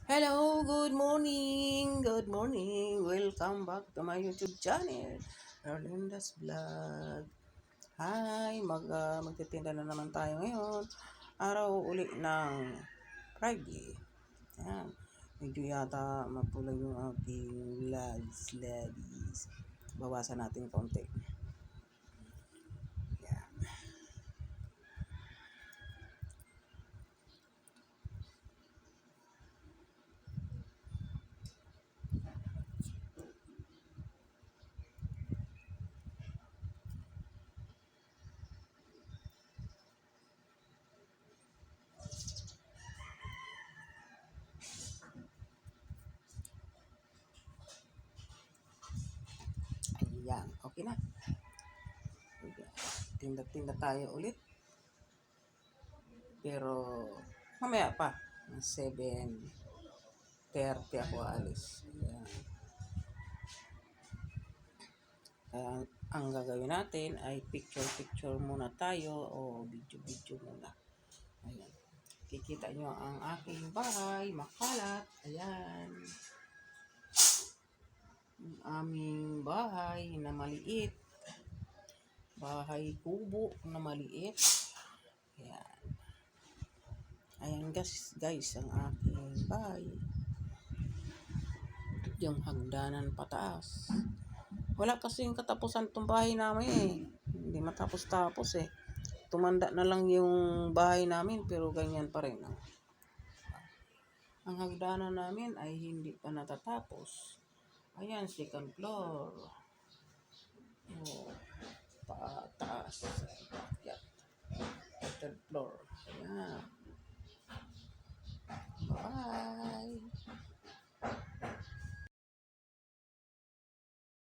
Hello, good morning. Good morning. Welcome back to my YouTube channel, Erlinda's Vlog. Hi, magtitinda na naman tayo ngayon. Araw uli ng Friday. Yan. Medyo yata mapula yung ating vlogs. Bawasan natin konti. Yan. Ayan. Okay na. Tinda-tinda tayo ulit. Pero mamaya pa. 7:30 ako aalis. Ayan. Kaya ang gagawin natin ay picture-picture muna tayo o video-video muna. Ayan. Kikita nyo ang aking bahay, makalat. Ayan. Ang aming bahay na maliit. Bahay kubo na maliit. Ayan. Ayan guys, ang aking bahay. Yung hagdanan pataas. Wala kasing katapusan itong bahay namin eh. Hindi matapos-tapos eh. Tumanda na lang yung bahay namin pero ganyan pa rin. Ang hagdanan namin ay hindi pa natatapos. Ayan, second floor. Oh, taas. Third floor. Ayan.